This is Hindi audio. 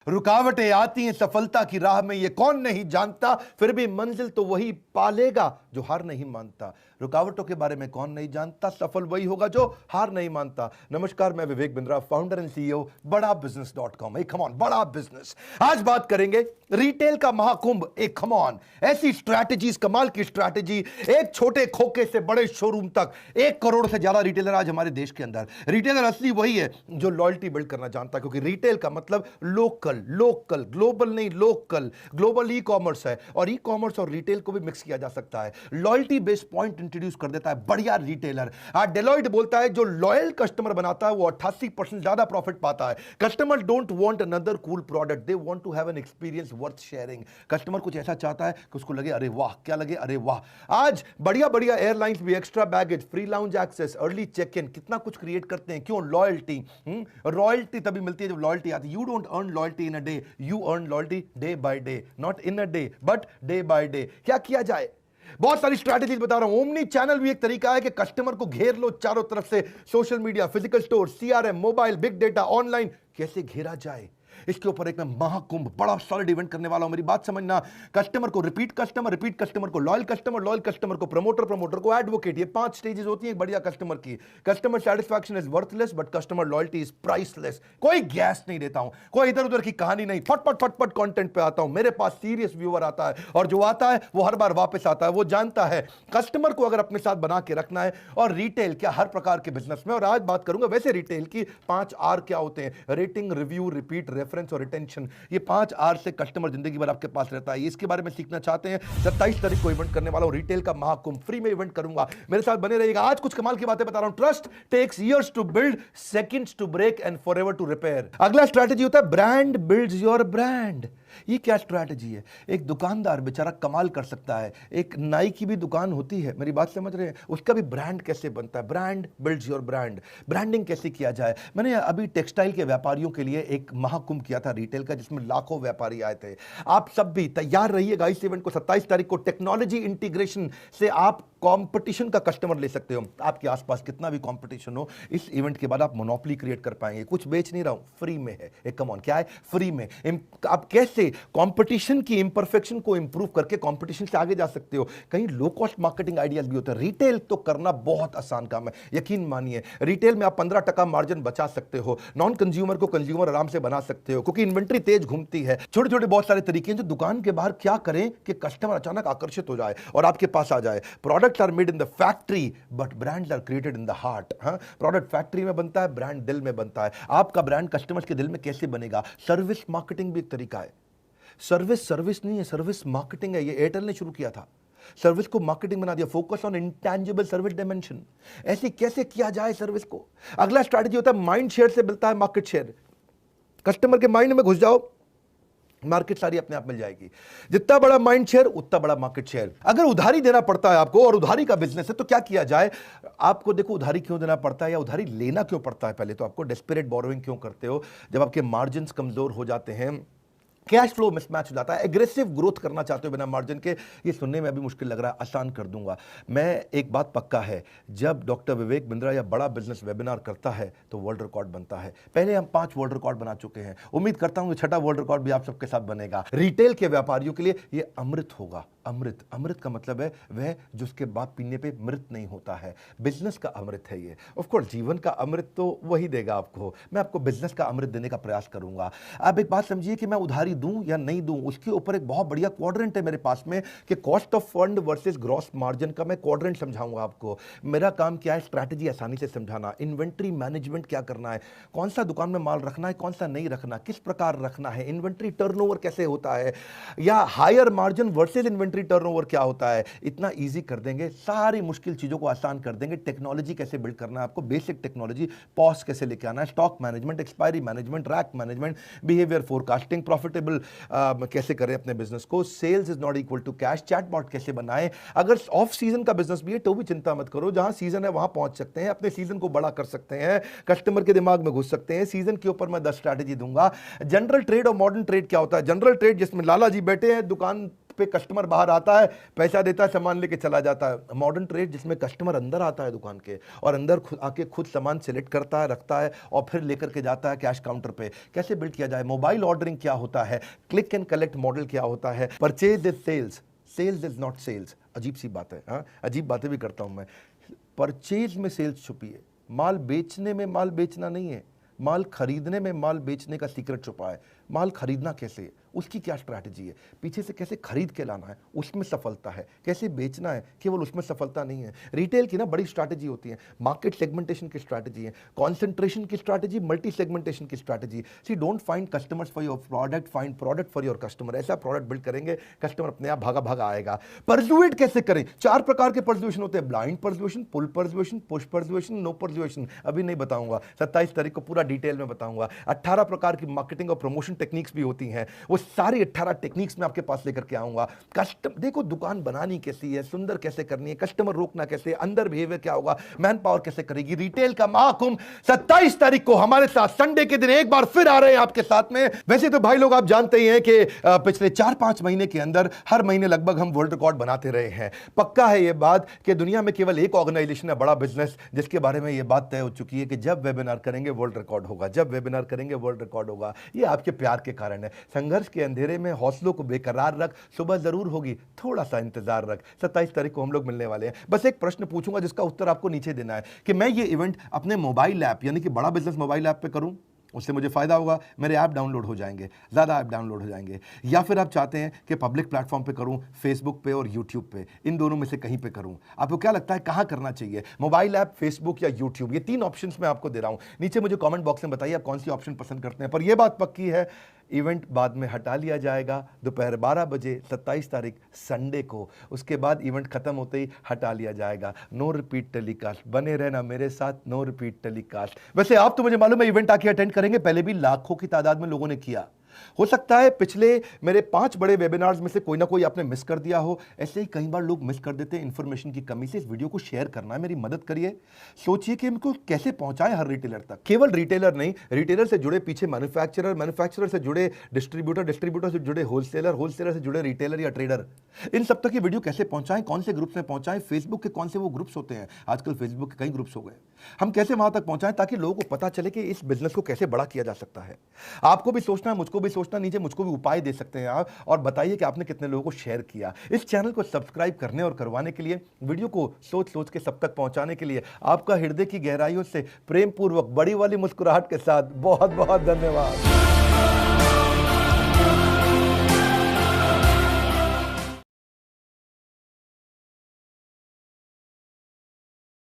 रुकावटें आती हैं सफलता की राह में, ये कौन नहीं जानता, फिर भी मंजिल तो वही पालेगा जो हार नहीं मानता। रुकावटों के बारे में कौन नहीं जानता, सफल वही होगा जो हार नहीं मानता। नमस्कार, मैं Vivek Bindra, founder and CEO बड़ा बिजनेस.com। ए कम ऑन, बड़ा बिजनेस। आज बात करेंगे रिटेल का महाकुंभ। ए कम ऑन, ऐसी स्ट्रैटेजीज, कमाल की स्ट्रैटेजी, एक छोटे खोखे से बड़े शोरूम तक, 1 करोड़ से ज्यादा रिटेलर आज हमारे देश के अंदर। रिटेलर असली वही है जो लॉयल्टी बिल्ड करना जानता है, क्योंकि रिटेल का मतलब लोकल, लोकल, ग्लोबल नहीं, लोकल। ग्लोबल ई कॉमर्स है और ई कॉमर्स और रिटेल को भी मिक्स किया जा सकता है। लॉयल्टी बेस्ड पॉइंट इंट्रोड्यूस कर देता है बढ़िया रिटेलर। आज डेलॉयट बोलता है जो लॉयल कस्टमर बनाता है वो 88% ज्यादा प्रॉफिट पाता है। Customer don't want another cool product, they want to have an experience worth sharing. Customer कुछ ऐसा चाहता है कि उसको लगे अरे वाह, क्या लगे अरे वाह। आज बढ़िया बढ़िया एयरलाइंस भी extra baggage, free lounge access, early check in, कितना कुछ क्रिएट करते हैं। क्यों? लॉयल्टी। रॉयल्टी तभी मिलती है जब लॉयल्टी आती है। You don't earn loyalty in a day, you earn loyalty day by day, not in a day but day by day. क्या किया जाए? बहुत सारी स्ट्रैटेजीज बता रहा हूं। ओमनी चैनल भी एक तरीका है कि कस्टमर को घेर लो चारों तरफ से। Social media, physical store, CRM, mobile, big data, online, कैसे घेरा जाए, इसके ऊपर एक मैं महाकुंभ, बड़ा सॉलिड इवेंट करने वाला हूं। मेरी बात समझना। कस्टमर को रिपीट कस्टमर को लॉयल कस्टमर को प्रमोटर को एडवोकेट, ये 5 स्टेजेस होती हैं बढ़िया कस्टमर की। Customer satisfaction is worthless but customer loyalty is priceless. कोई गैस नहीं देता हूं, कोई इधर उधर की कहानी नहीं, फटफट कंटेंट पे आता हूं। मेरे पास सीरियस व्यूअर आता है और जो आता है वो हर बार वापस आता है। वो जानता है कस्टमर को अगर अपने साथ बना के रखना है। और रिटेल क्या, हर प्रकार के बिजनेस में। और आज बात करूंगा वैसे रिटेल की 5 आर क्या होते हैं। रेटिंग, रिव्यू, रिपीट, रेफरेंस और रिटेंशन। ये 5 आर से कस्टमर जिंदगी भर आपके पास रहता है। इसके बारे में सीखना चाहते हैं, 27 तारीख को इवेंट करने वाला हूं, रिटेल का महाकुंभ। फ्री में इवेंट करूंगा, मेरे साथ बने रहिएगा। आज कुछ कमाल की बातें बता रहा हूं। Trust takes years to build, seconds to break and forever to repair. अगला स्ट्रैटेजी होता है ब्रांड बिल्ड्स योर ब्रांड। ये क्या स्ट्रैटेजी है? एक दुकानदार बेचारा कमाल कर सकता है। एक नाई की भी दुकान होती है, मेरी बात समझ रहे हैं, उसका भी ब्रांड कैसे बनता है। Brand builds your brand. Branding कैसे किया जाए? मैंने अभी टेक्सटाइल के व्यापारियों के लिए एक महाकुंभ किया था रिटेल का, जिसमें लाखों व्यापारी आए थे। आप सब भी तैयार रहिएगा इस इवेंट को। 27 तारीख को टेक्नोलॉजी इंटीग्रेशन से आप कंपटीशन का कस्टमर ले सकते हो। आपके आसपास कितना भी कंपटीशन हो, इस इवेंट के बाद आप मोनोपोली क्रिएट कर पाएंगे। कुछ बेच नहीं रहा हूं, फ्री में है। एक कम ऑन, क्या है? फ्री में। आप कैसे कंपटीशन की इंपरफेक्शन को इंप्रूव करके कंपटीशन से आगे जा सकते हो। कहीं लो कॉस्ट मार्केटिंग आइडियाज भी होते हैं। रिटेल तो करना बहुत आसान काम है, यकीन मानिए। रिटेल में आप 15% मार्जिन बचा सकते हो। नॉन कंज्यूमर को कंज्यूमर आराम से बना सकते हो, क्योंकि इन्वेंट्री तेज घूमती है। छोटे छोटे बहुत सारे तरीके हैं जो दुकान के बाहर क्या करें कि कस्टमर अचानक आकर्षित हो जाए और आपके पास आ जाए। Products are made in the factory but brands are created in the heart. Product factory में बनता है, ब्रांड दिल में बनता है। आपका ब्रांड कस्टमर्स के दिल में कैसे बनेगा? सर्विस मार्केटिंग भी एक तरीका है। सर्विस नहीं है, सर्विस मार्केटिंग है। ये एयरटेल ने शुरू किया था, सर्विस को मार्केटिंग बना दिया। Focus on intangible service dimension. ऐसे कैसे किया जाए सर्विस को? अगला स्ट्रैटेजी होता है माइंड शेयर से मिलता है मार्केट शेयर। कस्टमर के माइंड में घुस जाओ, मार्केट सारी अपने आप मिल जाएगी। जितना बड़ा माइंड शेयर उतना बड़ा मार्केट शेयर। अगर उधारी देना पड़ता है आपको और उधारी का बिजनेस है तो क्या किया जाए? आपको देखो, उधारी क्यों देना पड़ता है या उधारी लेना क्यों पड़ता है? पहले तो आपको डेस्परेट बोरोइंग क्यों करते हो? जब आपके मार्जिन कमजोर हो जाते हैं, कैश फ्लो मिसमैच हो जाता है, एग्रेसिव ग्रोथ करना चाहते हो बिना मार्जिन के। ये सुनने में अभी मुश्किल लग रहा है, आसान कर दूंगा मैं। एक बात पक्का है, जब डॉक्टर विवेक बिंद्रा या बड़ा बिजनेस वेबिनार करता है तो वर्ल्ड रिकॉर्ड बनता है। पहले हम 5 वर्ल्ड रिकॉर्ड बना चुके हैं, उम्मीद करता हूं कि 6ठा वर्ल्ड रिकॉर्ड भी आप सबके साथ बनेगा। रिटेल के व्यापारियों के लिए ये अमृत होगा। अमृत, अमृत का मतलब है वह जिसके बाद पीने पे मृत नहीं होता है। बिजनेस का अमृत है ये। ऑफ कोर्स जीवन का अमृत तो वही देगा आपको, मैं आपको बिजनेस का अमृत देने का प्रयास करूंगा। आप एक बात समझिए कि मैं उधारी दूं या नहीं दूं, उसके ऊपर एक बहुत बढ़िया क्वाड्रेंट है मेरे पास में कि cost of fund versus gross margin का मैं क्वाड्रेंट समझाऊंगा आपको। मेरा काम क्या है? स्ट्रैटेजी आसानी से समझाना। इन्वेंट्री मैनेजमेंट क्या करना है, कौन सा दुकान में माल रखना है, कौन सा नहीं रखना, किस प्रकार रखना है, इन्वेंट्री टर्नओवर कैसे होता है, या higher margin versus inventory turnover क्या होता है। इतना इजी कर देंगे, सारी मुश्किल चीजों को आसान कर देंगे। टेक्नोलॉजी कैसे बिल्ड करना है आपको, बेसिक टेक्नोलॉजी, पॉस कैसे लेके आना है, stock management, expiry management, rack management, behaviour forecasting, profitable कैसे करें अपने बिजनेस को, sales is not equal to cash, chatbot कैसे बनाएं। अगर ऑफ सीजन का बिजनेस भी है तो भी चिंता मत करो, जहां सीजन है वहां पहुंच सकते हैं, अपने सीजन को बड़ा कर सकते हैं, कस्टमर के दिमाग में घुस सकते हैं। सीजन के ऊपर मैं 10 स्ट्रैटेजी दूंगा। जनरल ट्रेड और मॉडर्न ट्रेड क्या होता है? जनरल ट्रेड जिसमें लाला जी बैठे हैं, दुकान पे कस्टमर बाहर आता है, पैसा देता है, सामान लेके चला जाता है। मॉडर्न ट्रेड जिसमें कस्टमर अंदर आता है दुकान के और अंदर आके खुद सामान सिलेक्ट करता है, रखता है और फिर लेकर के जाता है कैश काउंटर पे। कैसे बिल्ड किया जाए? मोबाइल ऑर्डरिंग क्या होता है? क्लिक एंड कलेक्ट मॉडल क्या होता है? Purchase is sales, sales is not sales. अजीब सी बात है, हाँ, अजीब बातें भी करता हूं मैं। परचेज में सेल्स छुपी है, माल बेचने में माल बेचना नहीं है, माल खरीदने में माल बेचने का सीक्रेट छुपा है। माल खरीदना कैसे है, उसकी क्या स्ट्रैटेजी है, पीछे से कैसे खरीद के लाना है, उसमें सफलता है। कैसे बेचना है, केवल उसमें सफलता नहीं है। रिटेल की ना बड़ी स्ट्रैटेजी होती है, मार्केट सेगमेंटेशन की स्ट्रैटेजी है, कॉन्सेंट्रेशन की स्ट्रैटेजी, मल्टी सेगमेंटेशन की strategy. See don't find customers for your product, find product for your customer. ऐसा प्रोडक्ट बिल्ड करेंगे, कस्टमर अपने आप भागा भागा आएगा। परसुएट कैसे करें? 4 प्रकार के परसुएशन होते हैं, blind persuasion, pull persuasion, push persuasion, no persuasion. अभी नहीं बताऊंगा, 27 तारीख को पूरा डिटेल में बताऊंगा। 18 प्रकार की मार्केटिंग और प्रमोशन टेक्निक्स भी होती हैं, वो सारी 18 टेक्निक्स में आपके पास लेकर के आऊंगा। देखो दुकान बनानी कैसी है, सुंदर कैसे करनी है, कस्टमर रोकना कैसे, अंदर बिहेवियर क्या होगा, मैन पावर कैसे करेगी। रिटेल का महाकुंभ 27 तारीख को हमारे साथ संडे के दिन एक बार फिर आ रहे हैं आपके साथ में। वैसे तो भाई लोग आप जानते ही हैं कि पिछले 4-5 महीने के अंदर हर महीने लगभग हम वर्ल्ड रिकॉर्ड बनाते रहे हैं। पक्का है यह बात कि दुनिया में केवल एक ऑर्गेनाइजेशन है, बड़ा बिजनेस, जिसके बारे में यह बात तय हो चुकी है कि जब वेबिनार करेंगे वर्ल्ड रिकॉर्ड होगा, जब वेबिनार करेंगे वर्ल्ड रिकॉर्ड होगा। यह आपके प्यार के कारण है। संघर्ष के अंधेरे में हौसलों को बेकरार रख, सुबह जरूर होगी, थोड़ा सा इंतजार रख। 27 तारीख को हम लोग मिलने वाले हैं। बस एक प्रश्न पूछूंगा जिसका उत्तर आपको नीचे देना है कि मैं ये इवेंट अपने मोबाइल ऐप यानी कि बड़ा बिजनेस मोबाइल ऐप पे करूं, उससे मुझे फायदा होगा, मेरे ऐप डाउनलोड हो जाएंगे, ज़्यादा ऐप डाउनलोड हो जाएंगे, या फिर आप चाहते हैं कि पब्लिक प्लेटफॉर्म पे करूं, फेसबुक पे और यूट्यूब पे, इन दोनों में से कहीं पे करूं? आपको क्या लगता है कहां करना चाहिए? मोबाइल ऐप, फेसबुक या यूट्यूब? ये 3 ऑप्शंस मैं आपको दे रहा हूं। नीचे मुझे कमेंट बॉक्स में बताइए आप कौन सी ऑप्शन पसंद करते हैं। पर यह बात पक्की है, इवेंट बाद में हटा लिया जाएगा दोपहर 12 बजे 27 तारीख संडे को। उसके बाद इवेंट खत्म होते ही हटा लिया जाएगा। No repeat telecast. बने रहना मेरे साथ, नो रिपीट टेलीकास्ट। वैसे आप तो मुझे मालूम है इवेंट आके अटेंड करेंगे, पहले भी लाखों की तादाद में लोगों ने किया। हो सकता है पिछले मेरे 5 बड़े वेबिनार्स में से कोई ना कोई आपने मिस कर दिया हो। ऐसे ही कई बार लोग मिस कर देते हैं इंफॉर्मेशन की कमी से। इस वीडियो को शेयर करना है, मेरी मदद करिए। सोचिए कि इनको कैसे पहुंचाएं हर रिटेलर तक। केवल रिटेलर नहीं, रिटेलर से जुड़े पीछे मैन्युफैक्चरर, मैन्युफैक्चरर से जुड़े डिस्ट्रीब्यूटर, डिस्ट्रीब्यूटर से जुड़े होलसेलर, होलसेलर से जुड़े रिटेलर या ट्रेडर। इन सब तक ये वीडियो कैसे पहुंचाएं, कौन से ग्रुप में पहुंचाएं, फेसबुक के कौन से वो ग्रुप्स होते हैं, आजकल फेसबुक के कई ग्रुप्स हो गए, हम कैसे वहां तक पहुंचाएं ताकि लोगों को पता चले कि इस बिजनेस को कैसे बड़ा किया जा सकता है। आपको भी सोचना है, मुझको भी सोचना, नीचे मुझको भी उपाय दे सकते हैं आप, और बताइए कि आपने कितने लोगों को शेयर किया। इस चैनल को सब्सक्राइब करने और करवाने के लिए, वीडियो को सोच सोच के सब तक पहुंचाने के लिए आपका हृदय की गहराइयों से प्रेम पूर्वक बड़ी वाली मुस्कुराहट के साथ बहुत बहुत धन्यवाद।